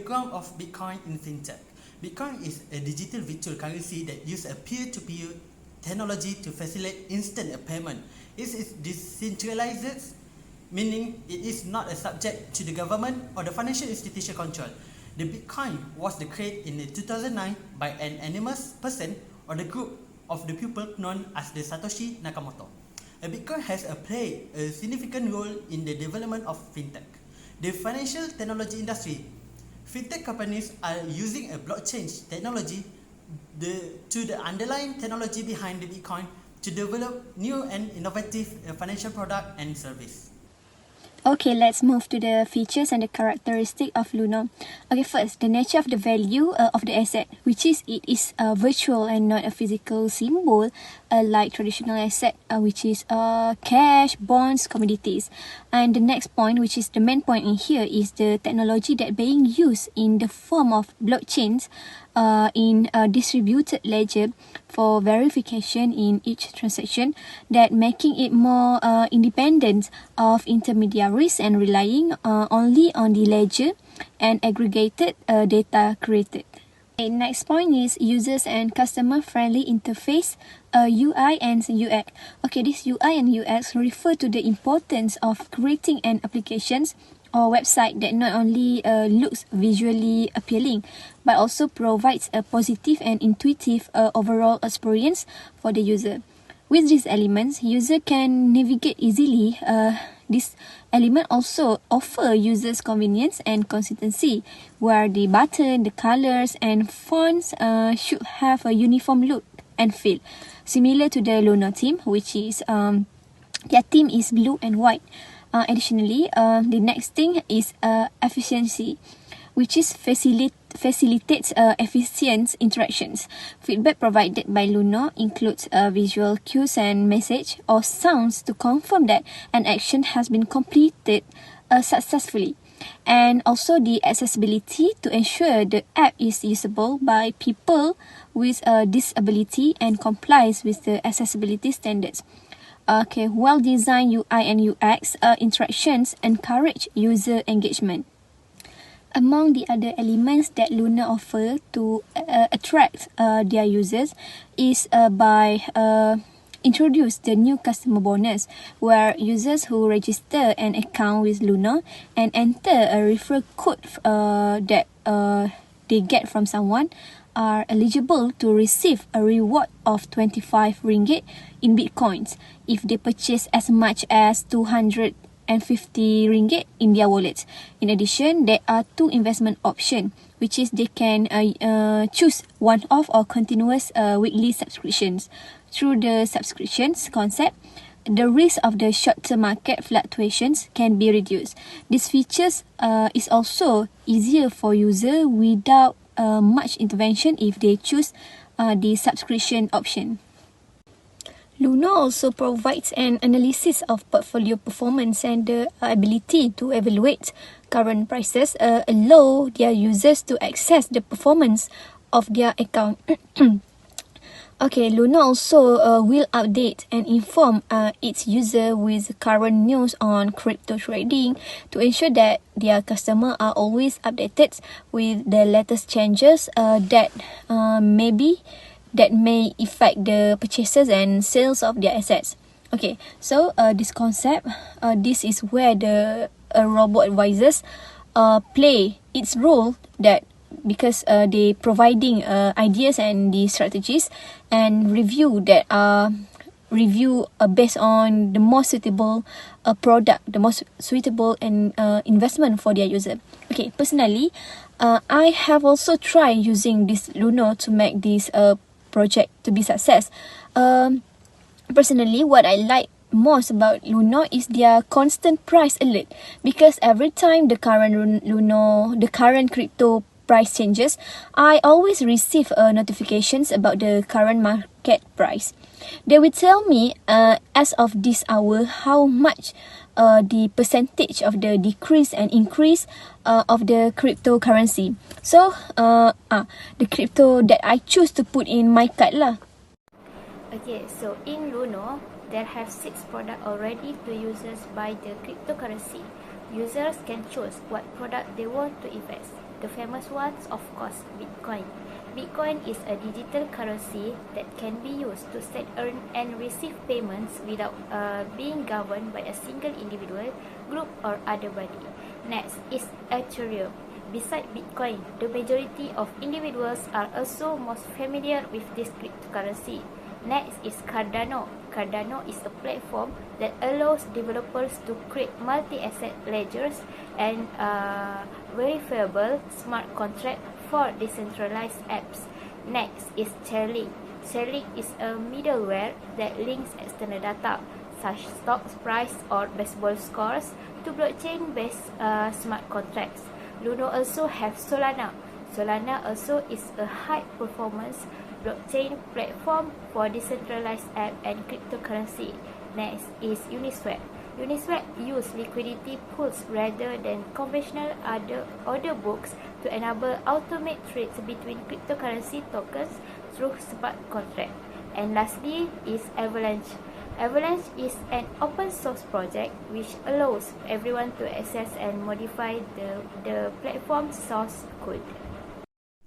background of Bitcoin in Fintech. Bitcoin is a digital virtual currency that uses a peer-to-peer technology to facilitate instant payment. It is decentralized, meaning it is not a subject to the government or the financial institution control. The Bitcoin was created in 2009 by an anonymous person or the group of the people known as the Satoshi Nakamoto. A Bitcoin has played a significant role in the development of Fintech. The financial technology industry. Fintech companies are using a blockchain technology to the underlying technology behind the Bitcoin to develop new and innovative financial product and service. Okay, let's move to the features and the characteristic of Luno. Okay, first, the nature of the value of the asset, which is it is virtual and not a physical symbol like traditional asset, which is cash, bonds, commodities. And the next point, which is the main point in here, is the technology that being used in the form of blockchains in a distributed ledger for verification in each transaction, that making it more independent of intermediaries and relying only on the ledger and aggregated data created. Okay, next point is users and customer friendly interface, UI and UX. Okay, this UI and UX refer to the importance of creating an applications or website that not only looks visually appealing but also provides a positive and intuitive overall experience for the user. With these elements, user can navigate easily. This element also offer users convenience and consistency, where the button, the colors and fonts should have a uniform look and feel, similar to the Luno theme, which is their theme is blue and white. Additionally, the next thing is efficiency, which is facilitates efficient interactions. Feedback provided by Luno includes visual cues and message or sounds to confirm that an action has been completed successfully. And also the accessibility to ensure the app is usable by people with a disability and complies with the accessibility standards. Okay, well-designed UI and UX interactions encourage user engagement. Among the other elements that Luno offer to attract their users is by introduce the new customer bonus, where users who register an account with Luno and enter a referral code that they get from someone are eligible to receive a reward of 25 ringgit in Bitcoins if they purchase as much as 250 ringgit in their wallets. In addition, there are two investment options, which is they can choose one-off or continuous weekly subscriptions. Through the subscriptions concept, the risk of the short-term market fluctuations can be reduced. These features is also easier for user without much intervention if they choose the subscription option. Luno also provides an analysis of portfolio performance and the ability to evaluate current prices, allow their users to access the performance of their account. Okay, Luno also will update and inform its user with current news on crypto trading to ensure that their customers are always updated with the latest changes that may affect the purchases and sales of their assets. Okay, so this concept, this is where the robot advisors play its role, that because they providing ideas and the strategies and review that based on the most suitable product, the most suitable and investment for their user. Okay, personally, I have also tried using this Luno to make this project to be success. Personally, what I like most about Luno is their constant price alert, because every time the current crypto price changes, I always receive notifications about the current market price. They will tell me as of this hour how much the percentage of the decrease and increase of the cryptocurrency. So the crypto that I choose to put in my card lah. Okay, so in Luno, there have 6 products already to users by the cryptocurrency. Users can choose what product they want to invest. The famous ones, of course, Bitcoin. Bitcoin is a digital currency that can be used to send, earn, and receive payments without being governed by a single individual, group, or other body. Next is Ethereum. Besides Bitcoin, the majority of individuals are also most familiar with this cryptocurrency. Next is Cardano. Cardano is a platform that allows developers to create multi-asset ledgers and verifiable smart contract for decentralized apps. Next is Chainlink. Chainlink is a middleware that links external data, such stock price or baseball scores, to blockchain-based smart contracts. Luno also have Solana. Solana also is a high-performance blockchain platform for decentralized app and cryptocurrency. Next is Uniswap. Uniswap use liquidity pools rather than conventional order books to enable automate trades between cryptocurrency tokens through smart contract. And lastly is Avalanche. Avalanche is an open source project which allows everyone to access and modify the platform's source code.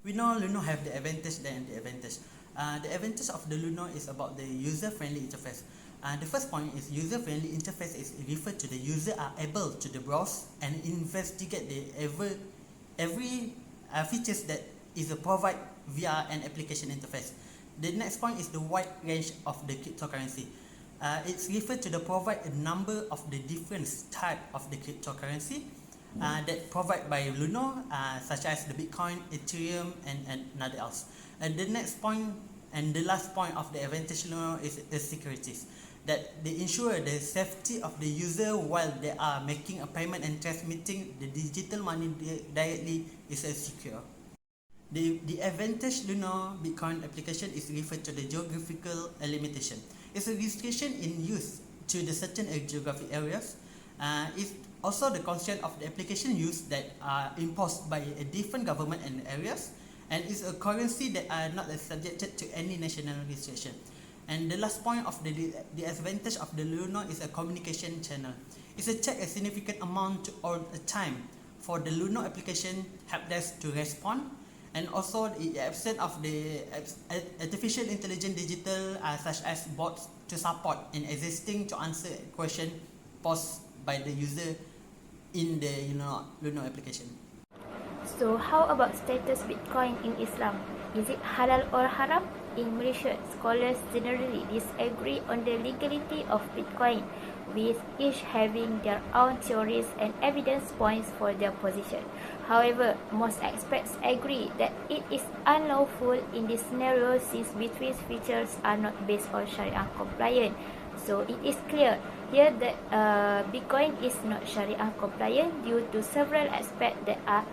We know Luno have the advantage and the advantage. The advantage of the Luno is about the user-friendly interface. The first point is user-friendly interface is referred to the user are able to browse and investigate the every features that is provided via an application interface. The next point is the wide range of the cryptocurrency. It's referred to the provide a number of the different type of the cryptocurrency that provided by Luno, such as the Bitcoin, Ethereum, and another else. And the next point and the last point of the advantage Luno is the securities, that they ensure the safety of the user while they are making a payment and transmitting the digital money directly is secure. The advantage Luno Bitcoin application is referred to the geographical limitation. It's a restriction in use to the certain geographic areas. It's also the constraint of the application use that are imposed by a different government and areas, and it's a currency that are not subjected to any national restriction. And the last point of the advantage of the Luno is a communication channel. It's a check a significant amount or a time for the Luno application help desk to respond, and also the absence of the artificial intelligence digital such as bots to support in existing to answer question posed by the user in the Luno application. So how about status Bitcoin in Islam? Is it halal or haram? In Malaysia, scholars generally disagree on the legality of Bitcoin, with each having their own theories and evidence points for their position. However, most experts agree that it is unlawful in this scenario since Bitcoin's features are not based on Sharia compliant. So it is clear here that Bitcoin is not Sharia compliant due to several aspects that are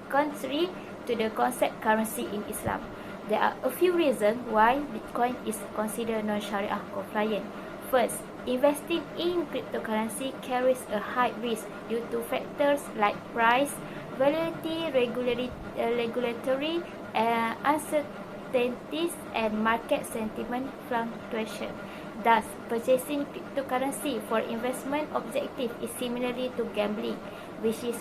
contrary to the concept currency in Islam. There are a few reasons why Bitcoin is considered non-Sharia compliant. First, investing in cryptocurrency carries a high risk due to factors like price, volatility, regulatory uncertainties, and market sentiment fluctuation. Thus, purchasing cryptocurrency for investment objective is similarly to gambling, which is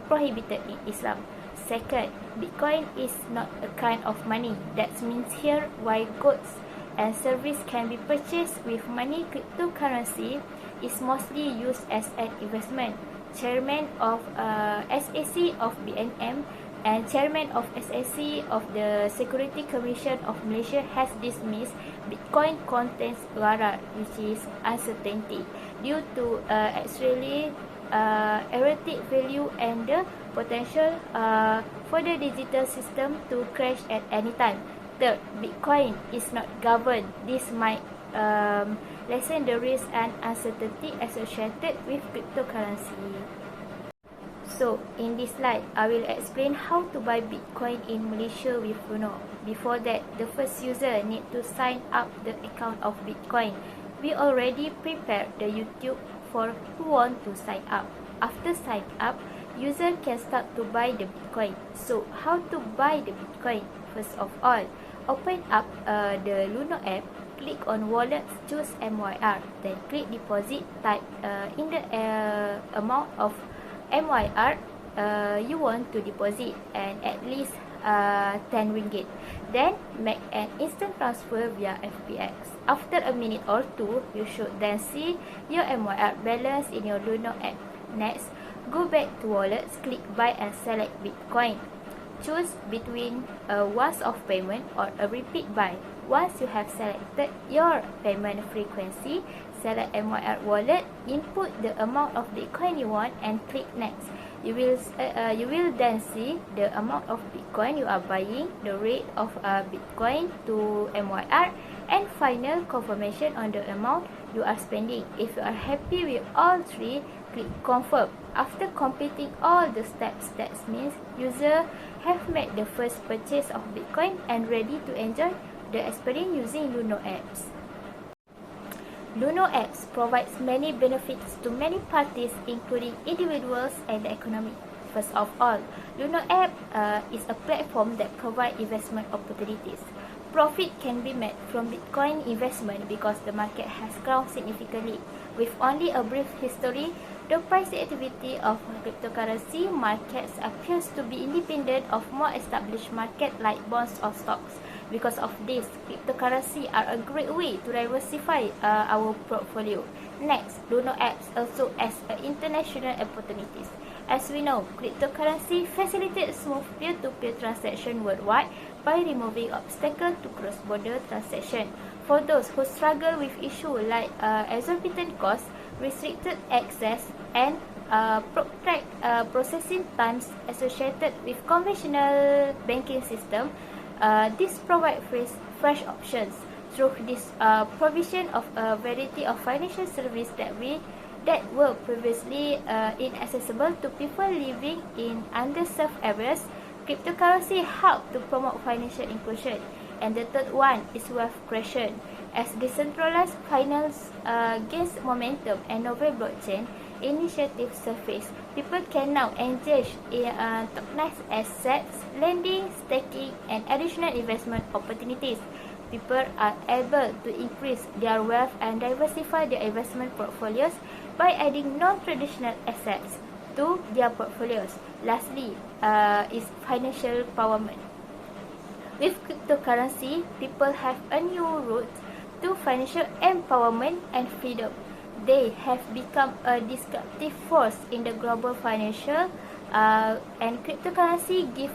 prohibited in Islam. Second, Bitcoin is not a kind of money. That means here why goods and service can be purchased with money. Cryptocurrency is mostly used as an investment. Chairman of SAC of BNM and Chairman of SAC of the Security Commission of Malaysia has dismissed Bitcoin contains gharar, which is uncertainty, due to actually erratic value and the potential for the digital system to crash at any time. Third, Bitcoin is not governed. This might lessen the risk and uncertainty associated with cryptocurrency. So, in this slide, I will explain how to buy Bitcoin in Malaysia with Luno. Before that, the first user need to sign up the account of Bitcoin. We already prepared the YouTube for who want to sign up. After sign up, user can start to buy the Bitcoin. So, how to buy the Bitcoin? First of all, open up the Luno app, click on Wallet, choose MYR, then click Deposit, type in the amount of MYR you want to deposit and at least 10 ringgit. Then make an instant transfer via FPX. After a minute or two, you should then see your MYR balance in your Luno app. Next, go back to wallets, click buy and select Bitcoin. Choose between a once-off payment or a repeat buy. Once you have selected your payment frequency, select MYR wallet, input the amount of Bitcoin you want and click next. You will then see the amount of Bitcoin you are buying, the rate of Bitcoin to MYR, and final confirmation on the amount you are spending. If you are happy with all three, click confirm. After completing all the steps, that means user have made the first purchase of Bitcoin and ready to enjoy the experience using Luno apps. Luno apps provides many benefits to many parties, including individuals and the economy. First of all, Luno app is a platform that provides investment opportunities. Profit can be made from Bitcoin investment because the market has grown significantly. With only a brief history, the price activity of cryptocurrency markets appears to be independent of more established markets like bonds or stocks. Because of this, cryptocurrency are a great way to diversify our portfolio. Next, Luno apps also as international opportunities. As we know, cryptocurrency facilitates smooth peer-to-peer transaction worldwide by removing obstacles to cross-border transaction. For those who struggle with issues like exorbitant costs, restricted access, and protracted processing times associated with conventional banking system, this provides fresh options. Through this provision of a variety of financial services that were previously inaccessible to people living in underserved areas, cryptocurrency help to promote financial inclusion. And the third one is wealth creation. As decentralized finance gains momentum and novel blockchain initiatives surface, people can now engage in tokenized assets, lending, staking, and additional investment opportunities. People are able to increase their wealth and diversify their investment portfolios by adding non-traditional assets to their portfolios. Lastly, is financial empowerment. With cryptocurrency, people have a new route to financial empowerment and freedom. They have become a disruptive force in the global financial and cryptocurrency give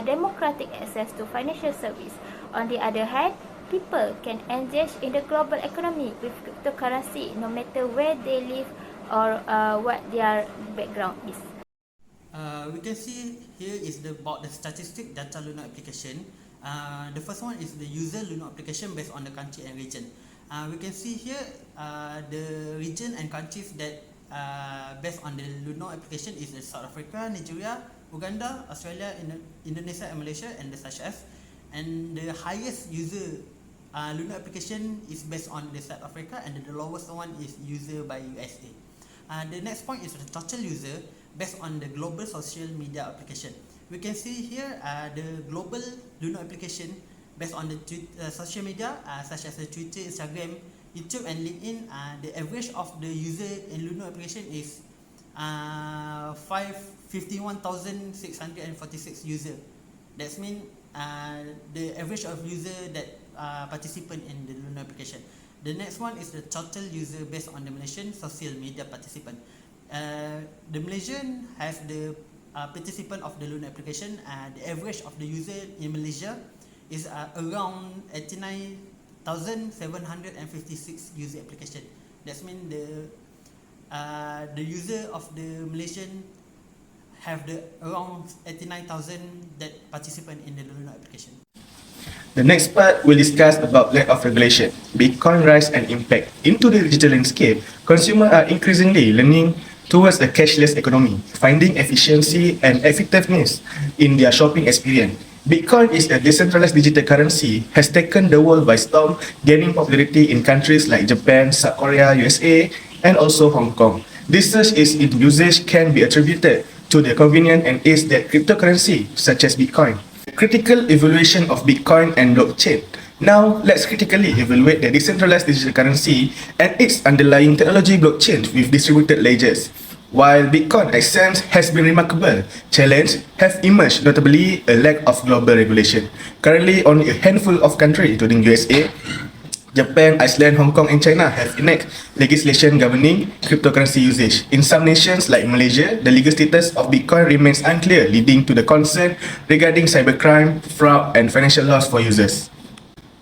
democratic access to financial service. On the other hand, people can engage in the global economy with cryptocurrency no matter where they live or what their background is. We can see here is about the statistic data Luno application. The first one is the user Luno application based on the country and region. We can see here the region and countries that based on the Luno application is South Africa, Nigeria, Uganda, Australia, Indonesia, and Malaysia, and such as. And the highest user Luno application is based on the South Africa, and the lowest one is user by USA. The next point is the total user based on the global social media application. We can see here the global Luno application based on the social media such as the Twitter, Instagram, YouTube, and LinkedIn. The average of the user in Luno application is 51,646 user. That means the average of user that participant in the Luno application. The next one is the total user based on the Malaysian social media participant. The Malaysian has the participant of the Luno application. The average of the user in Malaysia is around 89,756 user application. That means the user of the Malaysian have the around 89,000 that participant in the Luno application. The next part will discuss about lack of regulation, Bitcoin rise and impact. Into the digital landscape, consumers are increasingly leaning towards a cashless economy, finding efficiency and effectiveness in their shopping experience. Bitcoin is a decentralized digital currency, has taken the world by storm, gaining popularity in countries like Japan, South Korea, USA, and also Hong Kong. This surge in usage can be attributed to the convenience and ease that cryptocurrency, such as Bitcoin. Critical evaluation of Bitcoin and blockchain. Now, let's critically evaluate the decentralized digital currency and its underlying technology blockchain with distributed ledgers. While Bitcoin ascent has been remarkable, challenges have emerged, notably a lack of global regulation. Currently, only a handful of countries, including USA, Japan, Iceland, Hong Kong, and China have enacted legislation governing cryptocurrency usage. In some nations like Malaysia, the legal status of Bitcoin remains unclear, leading to the concern regarding cybercrime, fraud, and financial loss for users.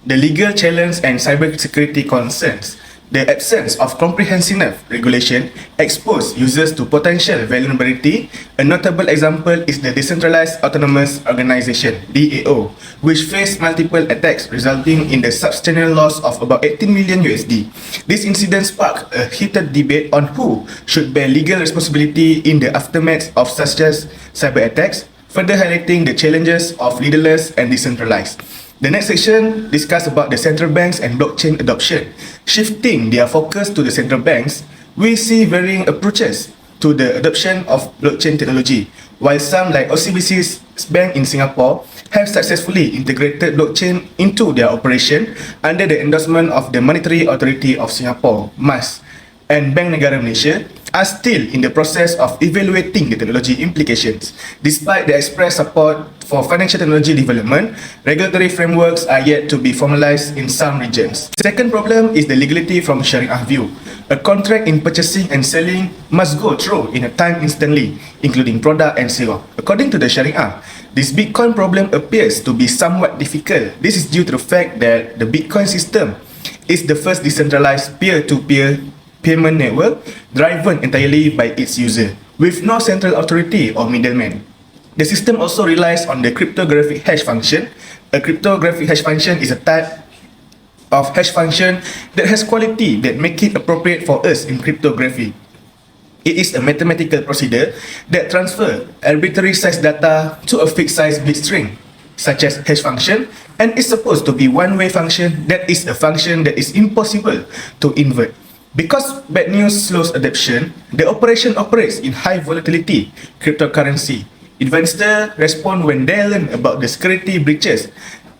The legal challenge and cybersecurity concerns. The absence of comprehensive regulation exposes users to potential vulnerability. A notable example is the Decentralized Autonomous Organization (DAO), which faced multiple attacks, resulting in the substantial loss of about 18 million USD. This incident sparked a heated debate on who should bear legal responsibility in the aftermath of such as cyber attacks, further highlighting the challenges of leaderless and decentralized. The next section discusses about the central banks and blockchain adoption. Shifting their focus to the central banks, we see varying approaches to the adoption of blockchain technology. While some, like OCBC's bank in Singapore, have successfully integrated blockchain into their operation under the endorsement of the Monetary Authority of Singapore, MAS, and Bank Negara Malaysia, are still in the process of evaluating the technology implications. Despite the express support for financial technology development, regulatory frameworks are yet to be formalized in some regions. The second problem is the legality from Sharia view. A contract in purchasing and selling must go through in a time instantly, including product and sale. According to the Sharia, this Bitcoin problem appears to be somewhat difficult. This is due to the fact that the Bitcoin system is the first decentralized peer-to-peer payment network driven entirely by its user, with no central authority or middleman. The system also relies on the cryptographic hash function. A cryptographic hash function is a type of hash function that has quality that make it appropriate for us in cryptography. It is a mathematical procedure that transfers arbitrary size data to a fixed size bit string, such as hash function, and is supposed to be one-way function that is a function that is impossible to invert. Because bad news slows adoption, the operation operates in high volatility cryptocurrency. Investors respond when they learn about the security breaches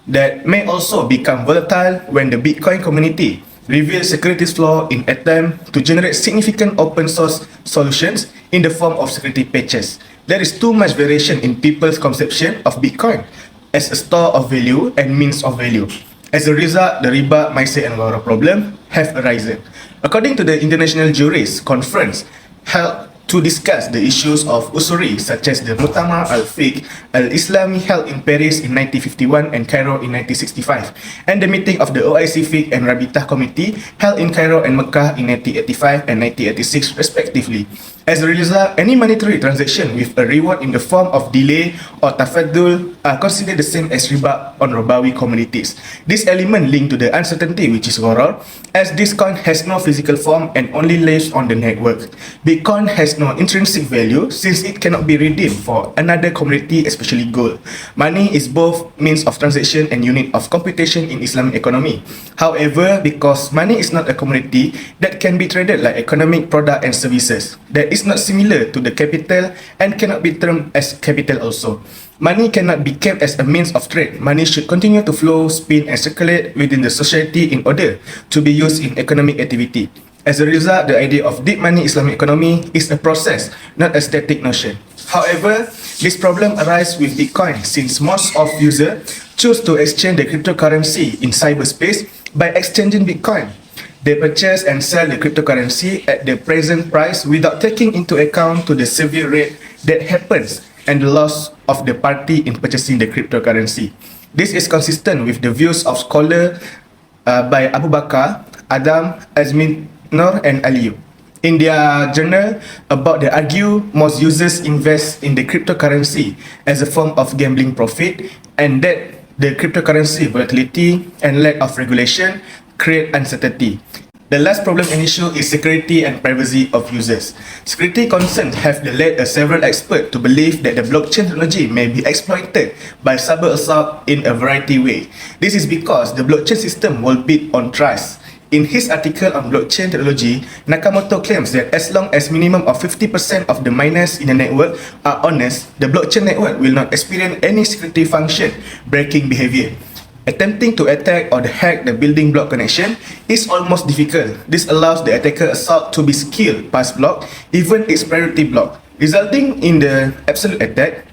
that may also become volatile when the Bitcoin community reveals security flaws in attempt to generate significant open source solutions in the form of security patches. There is too much variation in people's conception of Bitcoin as a store of value and means of value. As a result, the riba, mindset, and Laura problem have arisen. According to the International Jurists Conference held to discuss the issues of usury, such as the Mu'tamar al-Fiqh al-Islami held in Paris in 1951 and Cairo in 1965, and the meeting of the OIC Fiqh and Rabitah Committee held in Cairo and Mecca in 1985 and 1986 respectively. As a result, any monetary transaction with a reward in the form of delay or tafadul are considered the same as riba on Robawi communities. This element linked to the uncertainty which is gharar, as this coin has no physical form and only lives on the network. Bitcoin has no intrinsic value since it cannot be redeemed for another commodity, especially gold. Money is both means of transaction and unit of computation in Islamic economy. However, because money is not a commodity that can be traded like economic product and services, that is not similar to the capital and cannot be termed as capital also. Money cannot be kept as a means of trade. Money should continue to flow, spin, and circulate within the society in order to be used in economic activity. As a result, the idea of deep money Islamic economy is a process, not a static notion. However, this problem arises with Bitcoin since most of users choose to exchange the cryptocurrency in cyberspace by exchanging Bitcoin. They purchase and sell the cryptocurrency at the present price without taking into account to the severe rate that happens and the loss of the party in purchasing the cryptocurrency. This is consistent with the views of scholars by Abu Bakar, Adam, Azmin, Nur, and Aliyu. In their journal about the argue most users invest in the cryptocurrency as a form of gambling profit, and that the cryptocurrency volatility and lack of regulation create uncertainty. The last problem and issue is security and privacy of users. Security concerns have led several experts to believe that the blockchain technology may be exploited by cyber assault in a variety of ways. This is because the blockchain system will build on trust. In his article on blockchain technology, Nakamoto claims that as long as minimum of 50% of the miners in the network are honest, the blockchain network will not experience any security function breaking behavior. Attempting to attack or hack the building block connection is almost difficult. This allows the attacker assault to be skilled past block, even its priority block, resulting in the absolute attack.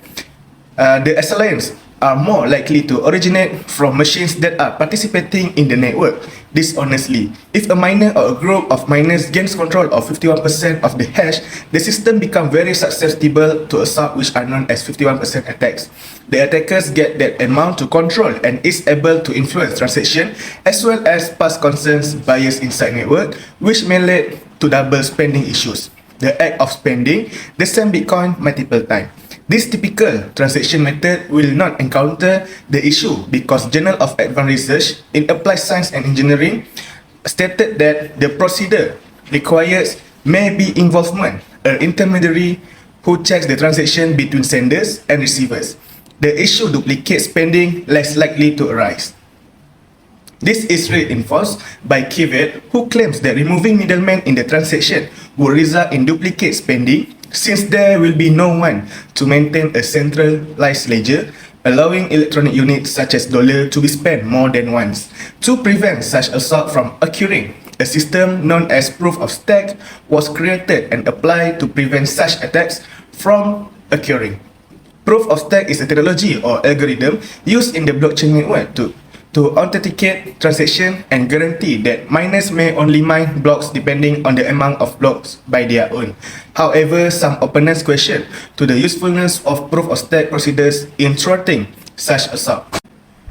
The assailants are more likely to originate from machines that are participating in the network dishonestly. If a miner or a group of miners gains control of 51% of the hash, the system becomes very susceptible to assault, which are known as 51% attacks. The attackers get that amount to control and is able to influence transaction as well as pass concerns bias inside network, which may lead to double spending issues. The act of spending the same Bitcoin multiple times. This typical transaction method will not encounter the issue because Journal of Advanced Research in Applied Science and Engineering stated that the procedure requires maybe involvement an intermediary who checks the transaction between senders and receivers. The issue duplicate spending less likely to arise. This is reinforced by Kivet, who claims that removing middlemen in the transaction will result in duplicate spending since there will be no one to maintain a centralized ledger, allowing electronic units such as dollar to be spent more than once. To prevent such assault from occurring, a system known as proof of stake was created and applied to prevent such attacks from occurring. Proof of stake is a technology or algorithm used in the blockchain network to authenticate transaction and guarantee that miners may only mine blocks depending on the amount of blocks by their own. However, some opponents question to the usefulness of proof of stake procedures in thwarting such assault.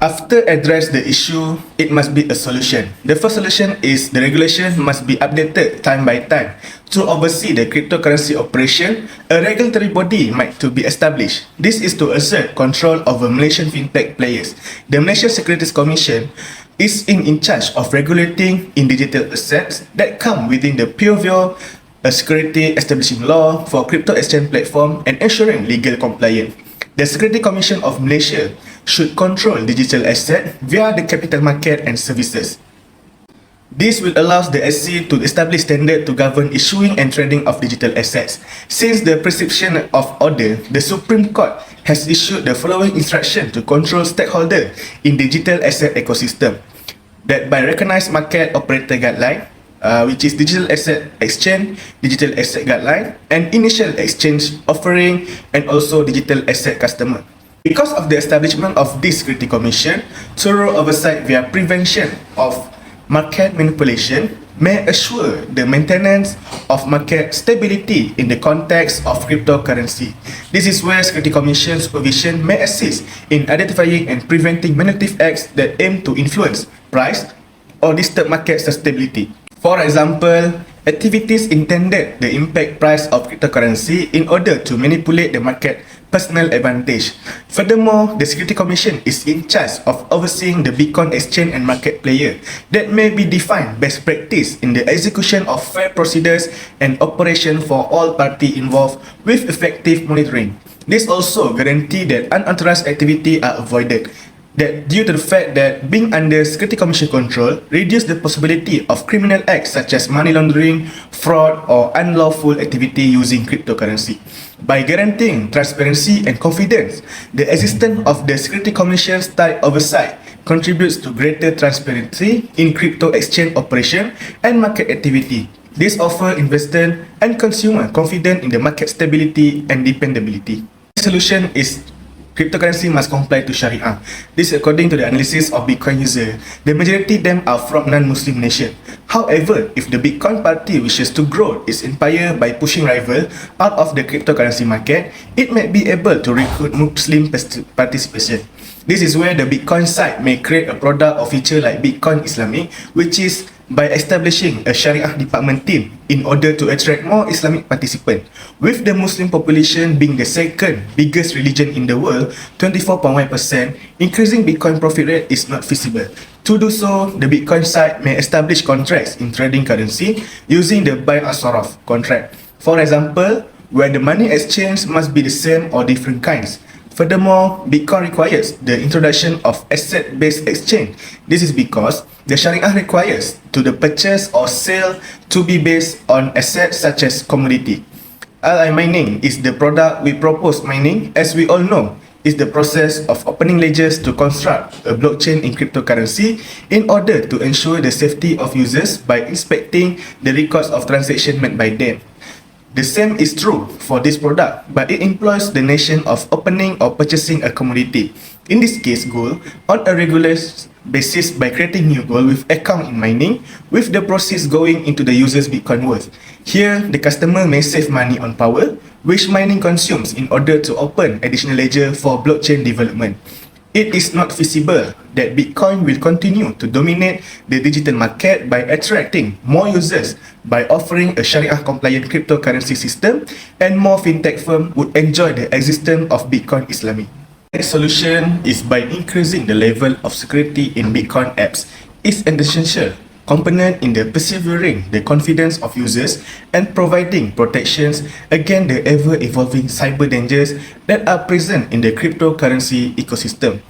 After address the issue, it must be a solution. The first solution is the regulation must be updated time by time. To oversee the cryptocurrency operation, a regulatory body might to be established. This is to assert control over Malaysian fintech players. The Malaysian Securities Commission is in charge of regulating in digital assets that come within the purview a security establishing law for crypto exchange platform and ensuring legal compliance. The Security Commission of Malaysia should control digital asset via the capital market and services. This will allow the SC to establish standard to govern issuing and trading of digital assets. Since the prescription of order, the Supreme Court has issued the following instruction to control stakeholders in digital asset ecosystem. That by recognized market operator guideline, which is digital asset exchange, digital asset guideline, and initial exchange offering, and also digital asset customer. Because of the establishment of this Security Commission, thorough oversight via prevention of market manipulation may assure the maintenance of market stability in the context of cryptocurrency. This is where Security Commission supervision may assist in identifying and preventing manipulative acts that aim to influence price or disturb market stability. For example, activities intended to impact price of cryptocurrency in order to manipulate the market personal advantage. Furthermore, the Security Commission is in charge of overseeing the Bitcoin exchange and market player that may be defined best practice in the execution of fair procedures and operation for all parties involved with effective monitoring. This also guarantees that unauthorized activity are avoided. That due to the fact that being under Security Commission control reduce the possibility of criminal acts such as money laundering, fraud, or unlawful activity using cryptocurrency. By guaranteeing transparency and confidence, the existence of the Security Commission's tight oversight contributes to greater transparency in crypto exchange operation and market activity. This offers investors and consumers confidence in the market stability and dependability. The solution is cryptocurrency must comply to Sharia. This according to the analysis of Bitcoin users. The majority of them are from non-Muslim nations. However, if the Bitcoin party wishes to grow its empire by pushing rival out of the cryptocurrency market, it may be able to recruit Muslim participation. This is where the Bitcoin side may create a product or feature like Bitcoin Islamic, which is by establishing a Sharia department team in order to attract more Islamic participants. With the Muslim population being the second biggest religion in the world, 24.1%, increasing Bitcoin profit rate is not feasible. To do so, the Bitcoin side may establish contracts in trading currency using the buy-as-saraf contract. For example, where the money exchange must be the same or different kinds. Furthermore, Bitcoin requires the introduction of asset-based exchange. This is because the Sharia requires to the purchase or sale to be based on assets such as commodity. Ally mining is the product we propose mining. As we all know, is the process of opening ledgers to construct a blockchain in cryptocurrency in order to ensure the safety of users by inspecting the records of transactions made by them. The same is true for this product, but it employs the nation of opening or purchasing a commodity, in this case gold, on a regular basis by creating new gold with account in mining, with the proceeds going into the user's Bitcoin worth. Here, the customer may save money on power, which mining consumes in order to open additional ledger for blockchain development. It is not feasible that Bitcoin will continue to dominate the digital market by attracting more users by offering a Sharia-compliant cryptocurrency system, and more fintech firms would enjoy the existence of Bitcoin Islamic. The solution is by increasing the level of security in Bitcoin apps. It's an essential component in the persevering the confidence of users and providing protections against the ever-evolving cyber dangers that are present in the cryptocurrency ecosystem.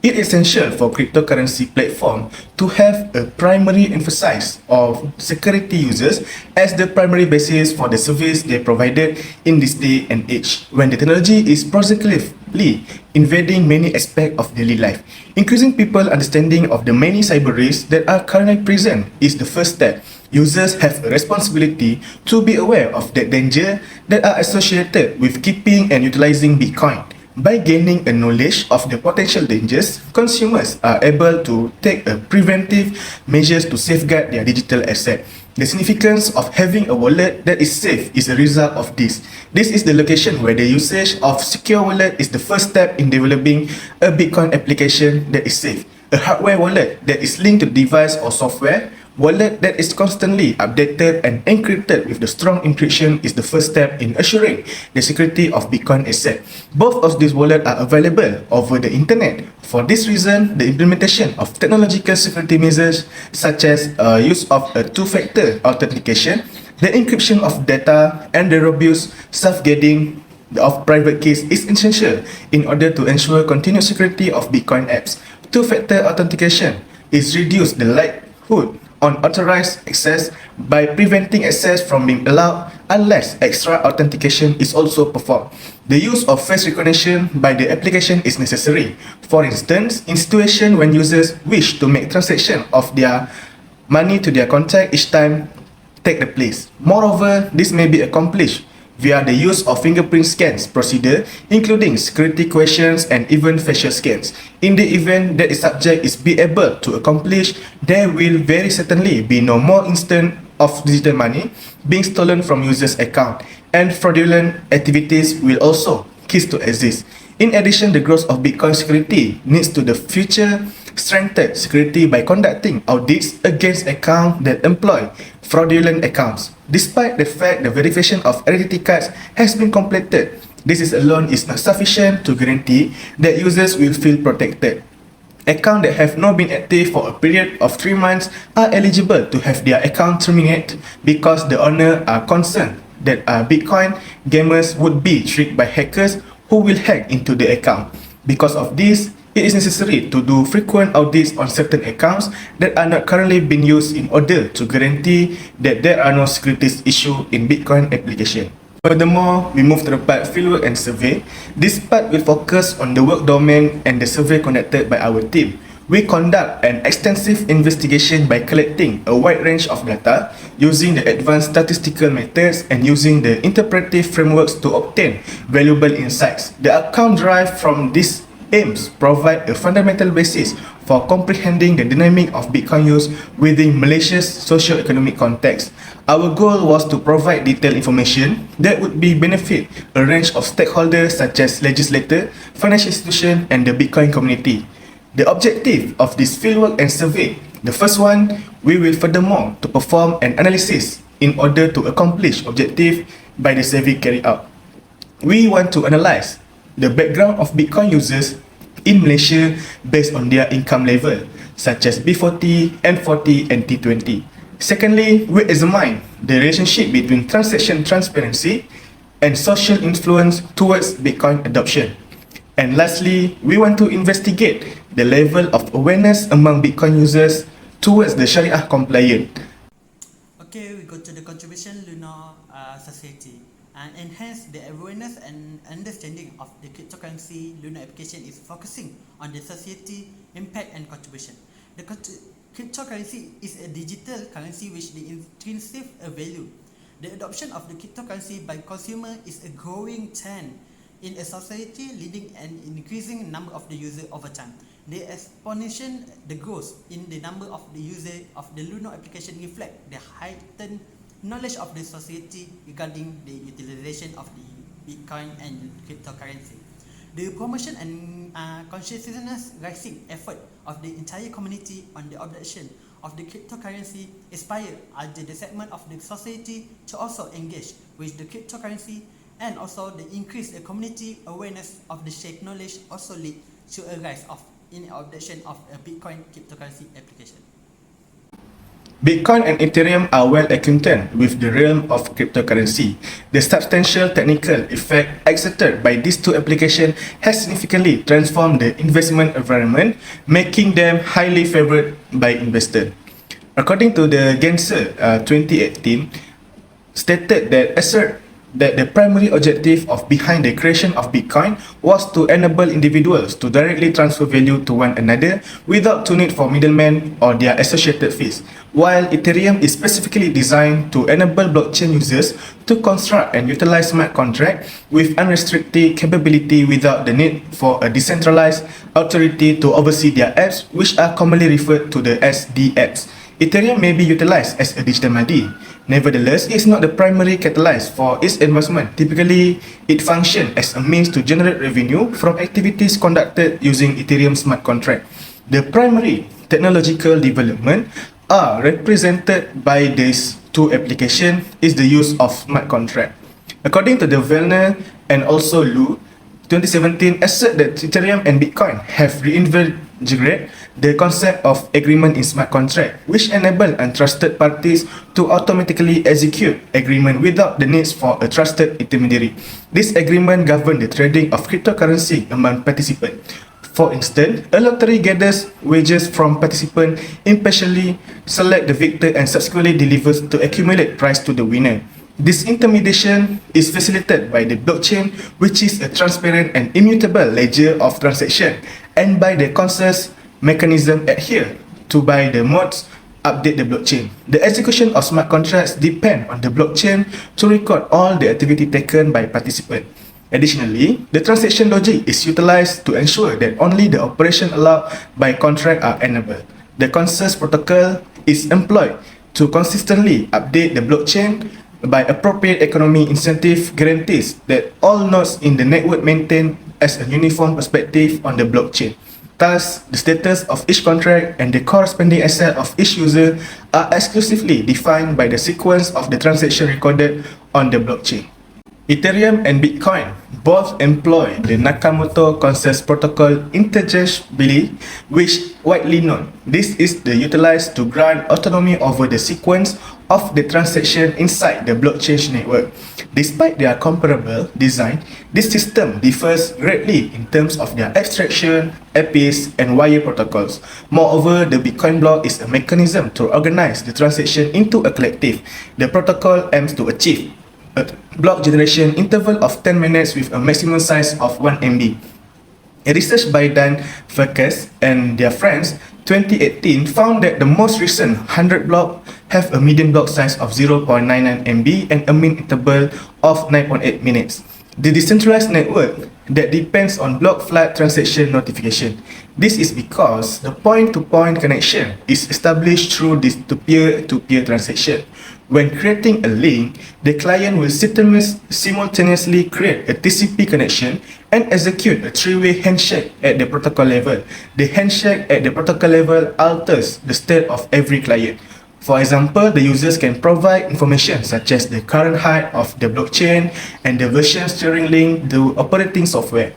It is essential for cryptocurrency platform to have a primary emphasis of security users as the primary basis for the service they provided in this day and age, when the technology is progressively invading many aspects of daily life. Increasing people's understanding of the many cyber risks that are currently present is the first step. Users have a responsibility to be aware of the danger that are associated with keeping and utilizing Bitcoin. By gaining a knowledge of the potential dangers, consumers are able to take a preventive measures to safeguard their digital asset. The significance of having a wallet that is safe is a result of this. This is the location where the usage of secure wallet is the first step in developing a Bitcoin application that is safe. A hardware wallet that is linked to device or software wallet that is constantly updated and encrypted with the strong encryption is the first step in assuring the security of Bitcoin asset. Both of these wallets are available over the internet. For this reason, the implementation of technological security measures such as use of a two-factor authentication, the encryption of data, and the robust safeguarding of private keys is essential in order to ensure continued security of Bitcoin apps. Two-factor authentication is reduce the likelihood unauthorized access by preventing access from being allowed unless extra authentication is also performed. The use of face recognition by the application is necessary. For instance, in situations when users wish to make transaction of their money to their contact each time take the place. Moreover, this may be accomplished via the use of fingerprint scans procedure, including security questions and even facial scans. In the event that the subject is be able to accomplish, there will very certainly be no more instance of digital money being stolen from users' account, and fraudulent activities will also cease to exist. In addition, the growth of Bitcoin security needs to the future strengthen security by conducting audits against accounts that employ fraudulent accounts. Despite the fact the verification of identity cards has been completed, this alone is not sufficient to guarantee that users will feel protected. Accounts that have not been active for a period of 3 months are eligible to have their account terminated because the owner are concerned that Bitcoin gamers would be tricked by hackers who will hack into the account. Because of this, it is necessary to do frequent audits on certain accounts that are not currently being used in order to guarantee that there are no security issues in Bitcoin application. Furthermore, we move to the part fieldwork and survey. This part will focus on the work domain and the survey conducted by our team. We conduct an extensive investigation by collecting a wide range of data using the advanced statistical methods and using the interpretive frameworks to obtain valuable insights. The outcome derived from this aims provide a fundamental basis for comprehending the dynamic of Bitcoin use within Malaysia's socio-economic context. Our goal was to provide detailed information that would be benefit a range of stakeholders such as legislators, financial institutions, and the Bitcoin community. The objective of this fieldwork and survey, the first one, we will furthermore to perform an analysis in order to accomplish objective by the survey carried out. We want to analyze the background of Bitcoin users in Malaysia based on their income level, such as B40, N40, and T20. Secondly, we examine the relationship between transaction transparency and social influence towards Bitcoin adoption. And lastly, we want to investigate the level of awareness among Bitcoin users towards the Sharia compliant. Okay, we go to the contribution Luno Society. And enhance the awareness and understanding of the cryptocurrency, Luno application is focusing on the society impact and contribution. The cryptocurrency is a digital currency which the intrinsic value. The adoption of the cryptocurrency by consumer is a growing trend in a society, leading an increasing number of the user over time. The exponential the growth in the number of the user of the Luno application reflect the heightened knowledge of the society regarding the utilization of the Bitcoin and cryptocurrency. The promotion and consciousness raising effort of the entire community on the adoption of the cryptocurrency inspire the segment of the society to also engage with the cryptocurrency, and also the increased community awareness of the shared knowledge also lead to a rise of in adoption of a Bitcoin cryptocurrency application. Bitcoin and Ethereum are well acquainted with the realm of cryptocurrency. The substantial technical effect exerted by these two applications has significantly transformed the investment environment, making them highly favored by investors. According to the Gensler 2018, stated that assert that the primary objective of behind the creation of Bitcoin was to enable individuals to directly transfer value to one another without the need for middlemen or their associated fees, while Ethereum is specifically designed to enable blockchain users to construct and utilize smart contracts with unrestricted capability without the need for a decentralized authority to oversee their apps, which are commonly referred to as DApps. Ethereum may be utilized as a digital money. Nevertheless, it is not the primary catalyst for its investment. Typically, it functions as a means to generate revenue from activities conducted using Ethereum smart contract. The primary technological development are represented by these two applications is the use of smart contract. According to the Vellner and also Lu, 2017 assert that Ethereum and Bitcoin have reinvigorated the concept of agreement in smart contract, which enable untrusted parties to automatically execute agreement without the need for a trusted intermediary. This agreement governs the trading of cryptocurrency among participants. For instance, a lottery gathers wages from participants, impartially select the victor and subsequently delivers to accumulate prize to the winner. This intermediation is facilitated by the blockchain, which is a transparent and immutable ledger of transaction, and by the consensus mechanism adhered to by the mods update the blockchain. The execution of smart contracts depend on the blockchain to record all the activity taken by participants. Additionally, the transaction logic is utilized to ensure that only the operation allowed by contract are enabled. The consensus protocol is employed to consistently update the blockchain by appropriate economic incentive guarantees that all nodes in the network maintain as a uniform perspective on the blockchain. Thus, the status of each contract and the corresponding asset of each user are exclusively defined by the sequence of the transaction recorded on the blockchain. Ethereum and Bitcoin both employ the Nakamoto Consensus Protocol interchangeably, which widely known. This is utilized to grant autonomy over the sequence of the transaction inside the blockchain network. Despite their comparable design, this system differs greatly in terms of their abstraction, APIs, and wire protocols. Moreover, the Bitcoin block is a mechanism to organize the transaction into a collective. The protocol aims to achieve a block generation interval of 10 minutes with a maximum size of 1 MB. A research by Dan Farkas and their friends 2018 found that the most recent 100 block have a median block size of 0.99 MB and a mean interval of 9.8 minutes. The decentralized network that depends on block flat transaction notification. This is because the point-to-point connection is established through this peer-to-peer transaction. When creating a link, the client will simultaneously create a TCP connection and execute a three-way handshake at the protocol level. The handshake at the protocol level alters the state of every client. For example, the users can provide information such as the current height of the blockchain and the version steering link to operating software.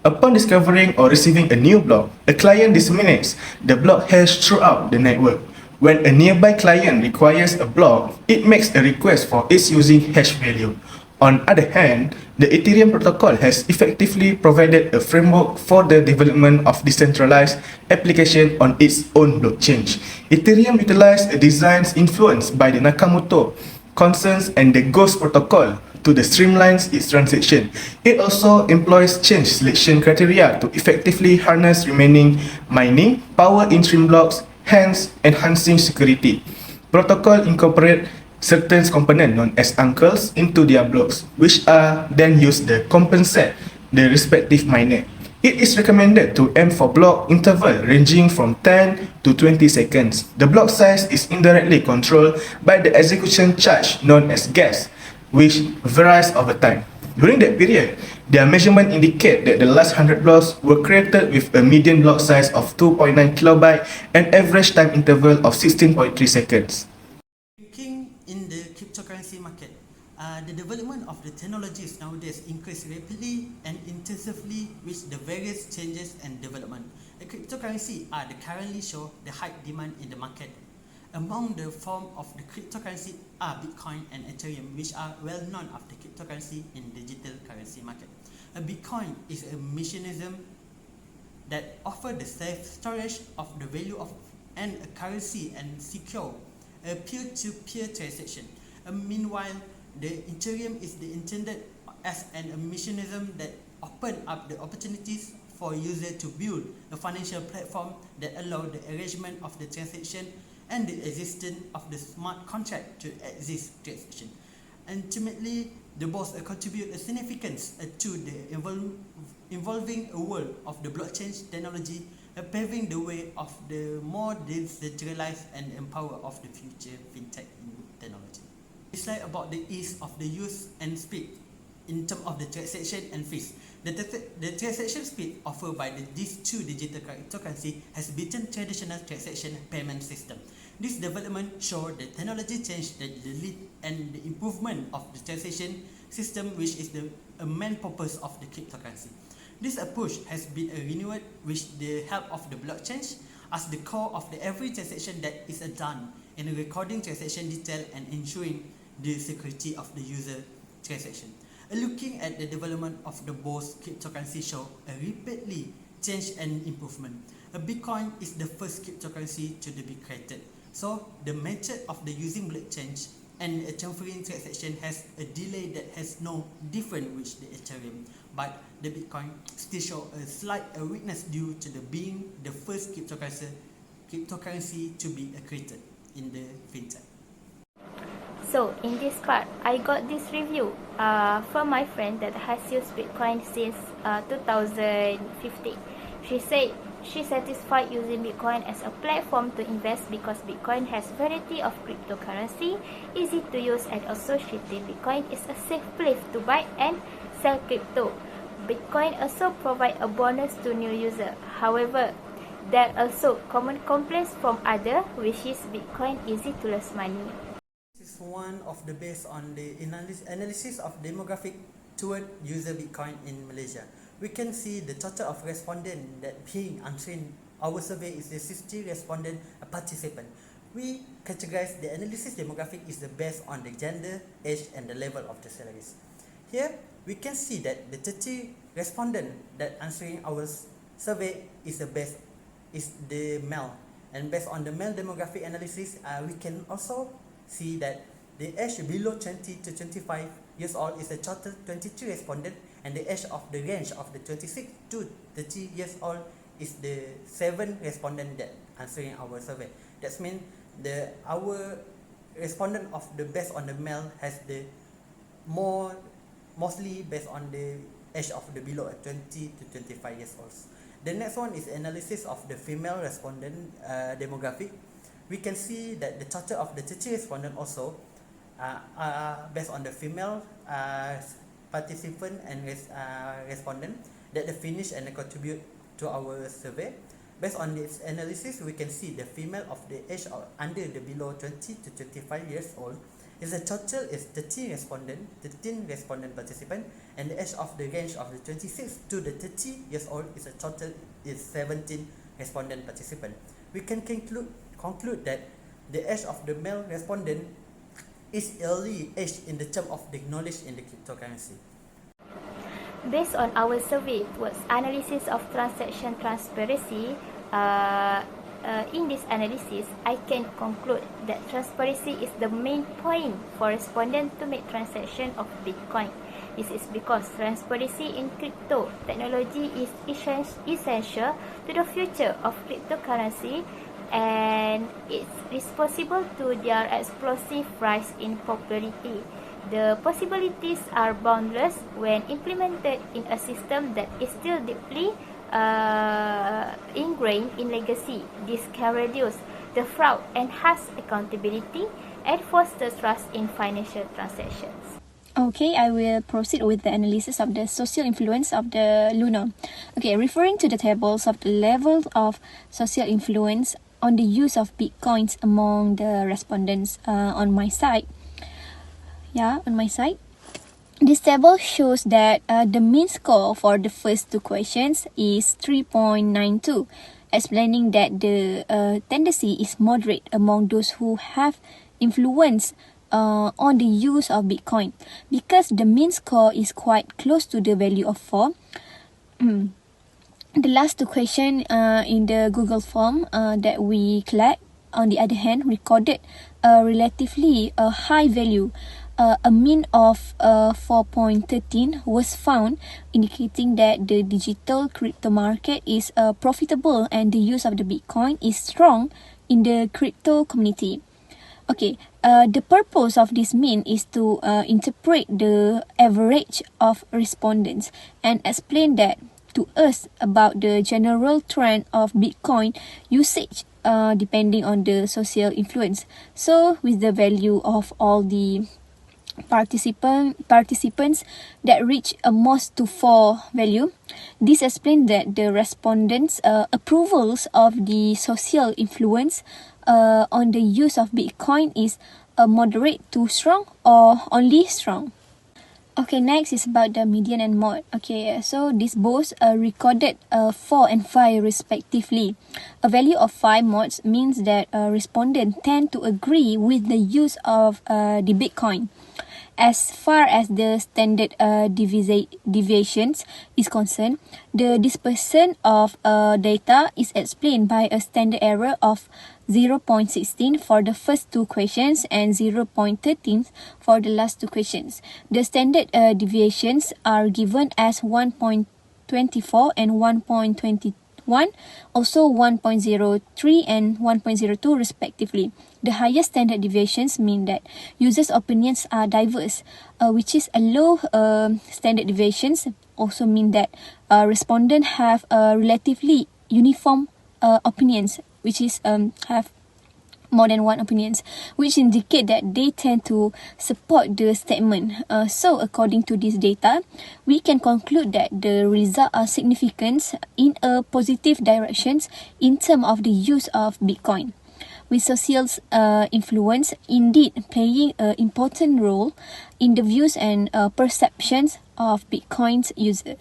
Upon discovering or receiving a new block, a client disseminates the block hash throughout the network. When a nearby client requires a block, it makes a request for its using hash value. On the other hand, the Ethereum protocol has effectively provided a framework for the development of decentralized application on its own blockchain. Ethereum utilized designs influenced by the Nakamoto Consensus and the Ghost protocol to the streamlines its transaction. It also employs change selection criteria to effectively harness remaining mining power in stream blocks, hence enhancing security. Protocol incorporate certain components known as uncles into their blocks, which are then used to compensate the respective miner. It is recommended to aim for block interval ranging from 10 to 20 seconds. The block size is indirectly controlled by the execution charge known as gas, which varies over time. During that period, their measurement indicate that the last 100 blocks were created with a median block size of 2.9 kilobyte and average time interval of 16.3 seconds. Looking in the cryptocurrency market, the development of the technologies nowadays increase rapidly and intensively with the various changes and development. The cryptocurrency are the currently show the high demand in the market. Among the form of the cryptocurrency are Bitcoin and Ethereum, which are well known of the cryptocurrency in digital currency market. A Bitcoin is a mechanism that offers the safe storage of the value of and a currency and secure a peer-to-peer transaction. Meanwhile, the Ethereum is intended as a mechanism that open up the opportunities for users to build a financial platform that allow the arrangement of the transaction and the existence of the smart contract to exist transaction. Ultimately, the both contribute a significance to the evolving a world of the blockchain technology, paving the way of the more decentralized and empower of the future fintech technology. It's like about the ease of the use and speed in terms of the transaction and fees. The transaction speed offered by these two digital cryptocurrency has beaten traditional transaction payment system. This development shows the technology change that the lead and the improvement of the transaction system, which is the main purpose of the cryptocurrency. This approach has been renewed with the help of the blockchain as the core of the every transaction that is done in recording transaction detail and ensuring the security of the user transaction. Looking at the development of the both cryptocurrency show a rapidly change and improvement. A Bitcoin is the first cryptocurrency to be created. So the method of the using blockchain and a transferring transaction has a delay that has no different with the Ethereum, but the Bitcoin still show a slight weakness due to the being the first cryptocurrency to be created in the fintech. So in this part, I got this review from my friend that has used Bitcoin since 2015. She said she satisfied using Bitcoin as a platform to invest because Bitcoin has variety of cryptocurrency, easy to use, and associated Bitcoin is a safe place to buy and sell crypto. Bitcoin also provide a bonus to new user. However, there are also common complaints from others, which is Bitcoin easy to lose money. This is one of the based on the analysis of demographic toward user Bitcoin in Malaysia. We can see the total of respondents that being answering our survey is the 60 respondent participant. We categorize the analysis demographic is the based on the gender, age, and the level of the salaries. Here we can see that the 30 respondent that answering our survey is the male, and based on the male demographic analysis, we can also see that the age below 20 to 25 years old is a total 22 respondent, and the age of the range of the 26 to 30 years old is the 7 respondent that answering our survey. That means our respondent of the based on the male has the mostly based on the age of the below 20 to 25 years old. The next one is analysis of the female respondent demographic. We can see that the total of the 30 respondent also based on the female participant and respondent that they finish and contribute to our survey. Based on this analysis, we can see the female of the age of under the below 20 to 25 years old is a total is 13 respondent participant, and the age of the range of the 26 to the 30 years old is a total is 17 respondent participant. We can conclude that the age of the male respondent is early age in the term of the knowledge in the cryptocurrency. Based on our survey towards analysis of transaction transparency, in this analysis, I can conclude that transparency is the main point for respondents to make transaction of Bitcoin. This is because transparency in crypto technology is essential to the future of cryptocurrency, and it's responsible to their explosive rise in popularity. The possibilities are boundless when implemented in a system that is still deeply ingrained in legacy. This can reduce the fraud, enhance accountability, and foster trust in financial transactions. Okay, I will proceed with the analysis of the social influence of the Luno. Okay, referring to the tables of the level of social influence on the use of Bitcoins among the respondents on my side. This table shows that the mean score for the first two questions is 3.92, explaining that the tendency is moderate among those who have influence on the use of Bitcoin. Because the mean score is quite close to the value of 4, the last two questions in the Google form that we collect, on the other hand, recorded a relatively high value. A mean of 4.13 was found, indicating that the digital crypto market is profitable and the use of the Bitcoin is strong in the crypto community. Okay, the purpose of this mean is to interpret the average of respondents and explain that to us about the general trend of Bitcoin usage depending on the social influence. So, with the value of all the participants that reach a most to 4 value, this explains that the respondents' approvals of the social influence on the use of Bitcoin is moderate to strong or only strong. Okay, next is about the median and mod. Okay, so these both recorded 4 and 5 respectively. A value of 5 mods means that respondents tend to agree with the use of the Bitcoin. As far as the standard deviations is concerned, the dispersion of data is explained by a standard error of 0.16 for the first two questions and 0.13 for the last two questions. The standard deviations are given as 1.24 and 1.21, also 1.03 and 1.02 respectively. The highest standard deviations mean that users' opinions are diverse, which is a low standard deviations also mean that respondents have relatively uniform opinions, which is have more than one opinions, which indicate that they tend to support the statement. So according to this data, we can conclude that the results are significant in a positive directions in terms of the use of Bitcoin, with social influence indeed playing an important role in the views and perceptions of Bitcoin's user.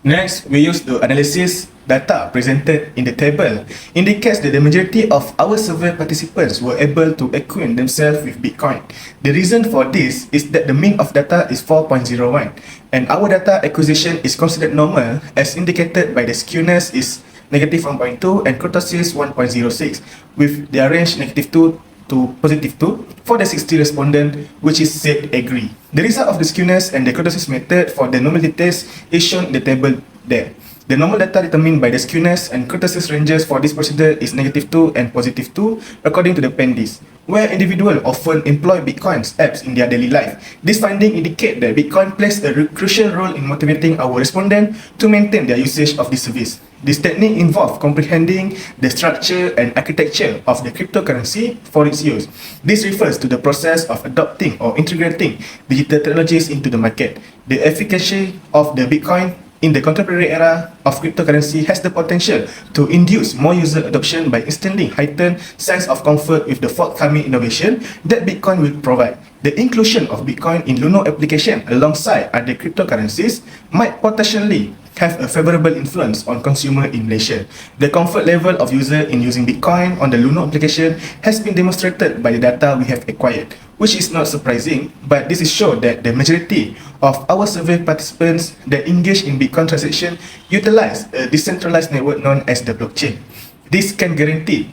Next, we use the analysis data presented in the table indicates that the majority of our survey participants were able to acquaint themselves with Bitcoin. The reason for this is that the mean of data is 4.01 and our data acquisition is considered normal as indicated by the skewness is negative 1.2 and kurtosis 1.06 with their range negative 2 to positive 2 for the 60 respondent which is said agree. The result of the skewness and the kurtosis method for the normal details is shown in the table there. The normal data determined by the skewness and kurtosis ranges for this procedure is negative 2 and positive 2 according to the appendix, where individuals often employ Bitcoin's apps in their daily life. This finding indicates that Bitcoin plays a crucial role in motivating our respondents to maintain their usage of this service. This technique involves comprehending the structure and architecture of the cryptocurrency for its use. This refers to the process of adopting or integrating digital technologies into the market. The efficacy of the Bitcoin in the contemporary era of cryptocurrency has the potential to induce more user adoption by instilling heightened sense of comfort with the forthcoming innovation that Bitcoin will provide. The inclusion of Bitcoin in Luno application alongside other cryptocurrencies might potentially have a favorable influence on consumer in Malaysia. The comfort level of user in using Bitcoin on the Luno application has been demonstrated by the data we have acquired, which is not surprising, but this is shown that the majority of our survey participants that engage in Bitcoin transaction utilize a decentralized network known as the blockchain. This can guarantee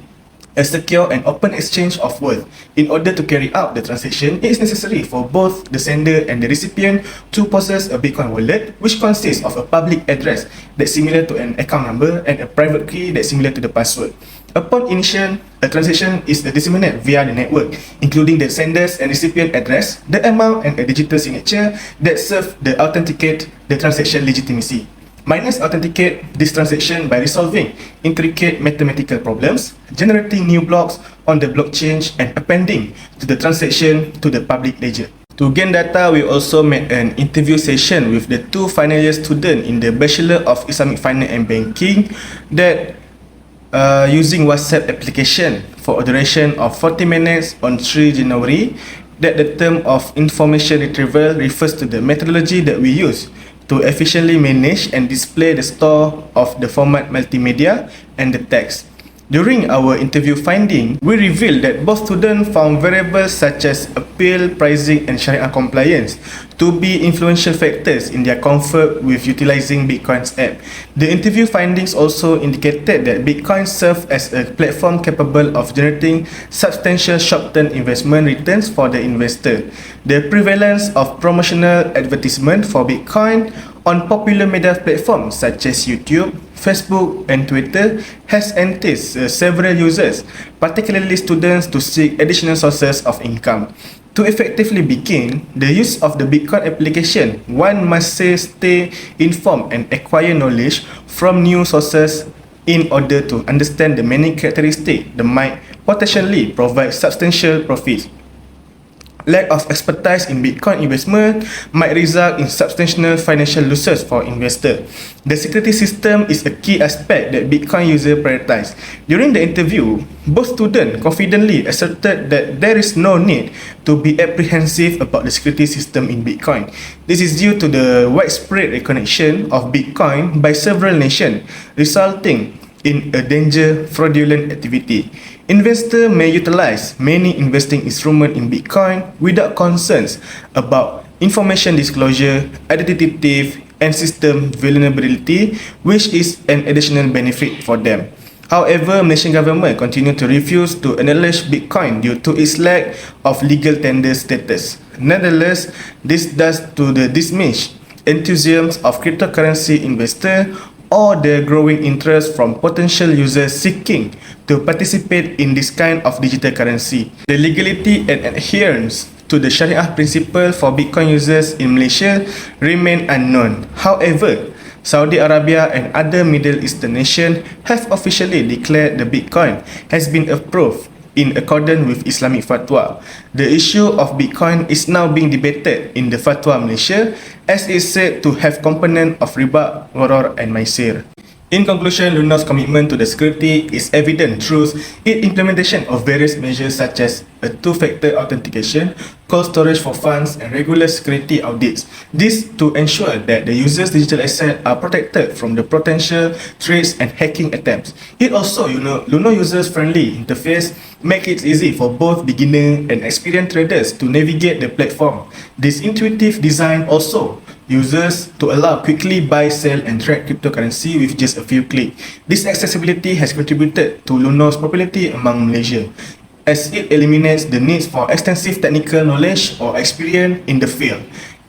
a secure and open exchange of wealth. In order to carry out the transaction, it is necessary for both the sender and the recipient to possess a Bitcoin wallet, which consists of a public address that's similar to an account number and a private key that's similar to the password. Upon initiation, a transaction is disseminated via the network, including the sender's and recipient address, the amount, and a digital signature that serve to authenticate the transaction legitimacy. Miners authenticate this transaction by resolving intricate mathematical problems, generating new blocks on the blockchain, and appending to the transaction to the public ledger. To gain data, we also made an interview session with the two final year students in the Bachelor of Islamic Finance and Banking that using WhatsApp application for a duration of 40 minutes on 3 January, that the term of information retrieval refers to the methodology that we use to efficiently manage and display the store of the format multimedia and the text. During our interview finding, we revealed that both students found variables such as appeal, pricing, and Sharia compliance to be influential factors in their comfort with utilizing Bitcoin's app. The interview findings also indicated that Bitcoin serves as a platform capable of generating substantial short-term investment returns for the investor. The prevalence of promotional advertisement for Bitcoin on popular media platforms such as YouTube, Facebook, and Twitter has enticed several users, particularly students, to seek additional sources of income. To effectively begin the use of the Bitcoin application, one must stay informed and acquire knowledge from new sources in order to understand the many characteristics that might potentially provide substantial profits. Lack of expertise in Bitcoin investment might result in substantial financial losses for investors. The security system is a key aspect that Bitcoin users prioritize. During the interview, both students confidently asserted that there is no need to be apprehensive about the security system in Bitcoin. This is due to the widespread recognition of Bitcoin by several nations, resulting in a danger fraudulent activity. Investors may utilize many investing instruments in Bitcoin without concerns about information disclosure, identity theft, and system vulnerability, which is an additional benefit for them. However, Malaysian government continue to refuse to acknowledge Bitcoin due to its lack of legal tender status. Nonetheless, this does to the diminish enthusiasm of cryptocurrency investors or the growing interest from potential users seeking to participate in this kind of digital currency. The legality and adherence to the Sharia principle for Bitcoin users in Malaysia remain unknown. However, Saudi Arabia and other Middle Eastern nations have officially declared the Bitcoin has been approved in accordance with Islamic fatwa. The issue of Bitcoin is now being debated in the Fatwa Malaysia as it is said to have component of riba, gharar, and maisir. In conclusion, Luno's commitment to the security is evident through its implementation of various measures such as a two-factor authentication, cold storage for funds, and regular security audits. This to ensure that the user's digital assets are protected from the potential threats and hacking attempts. It also, Luno users-friendly interface make it easy for both beginner and experienced traders to navigate the platform. This intuitive design also users to allow quickly buy, sell, and trade cryptocurrency with just a few clicks. This accessibility has contributed to Luno's popularity among Malaysia, as it eliminates the need for extensive technical knowledge or experience in the field.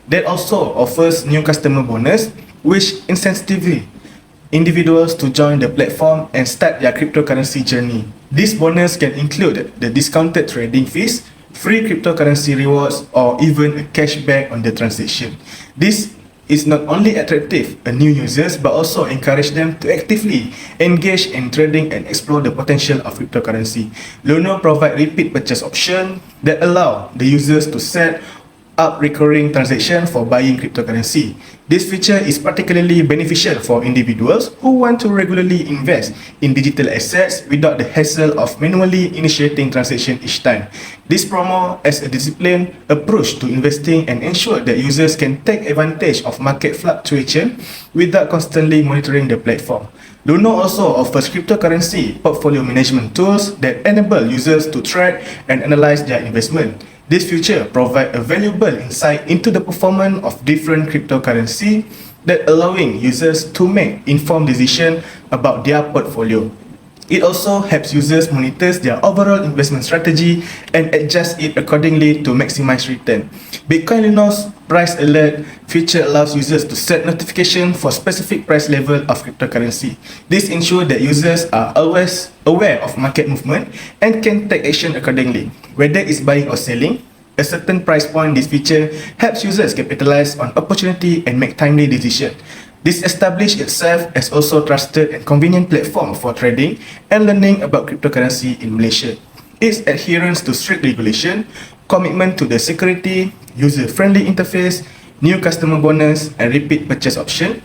That also offers new customer bonus, which incentively individuals to join the platform and start their cryptocurrency journey. This bonus can include the discounted trading fees, free cryptocurrency rewards, or even a cashback on the transaction. This is not only attractive to new users but also encourage them to actively engage in trading and explore the potential of cryptocurrency. Luno provide repeat purchase option that allow the users to set up recurring transaction for buying cryptocurrency. This feature is particularly beneficial for individuals who want to regularly invest in digital assets without the hassle of manually initiating transaction each time. This promotes as a disciplined approach to investing and ensure that users can take advantage of market fluctuation without constantly monitoring the platform. Luno also offers cryptocurrency portfolio management tools that enable users to track and analyze their investment. This feature provides a valuable insight into the performance of different cryptocurrency that allowing users to make informed decisions about their portfolio. It also helps users monitor their overall investment strategy and adjust it accordingly to maximize return. Bitcoin Luno's price alert feature allows users to set notification for specific price level of cryptocurrency. This ensures that users are always aware of market movement and can take action accordingly. Whether it's buying or selling, a certain price point, this feature helps users capitalize on opportunity and make timely decisions. This established itself as also trusted and convenient platform for trading and learning about cryptocurrency in Malaysia. Its adherence to strict regulation, commitment to the security, user-friendly interface, new customer bonus and repeat purchase option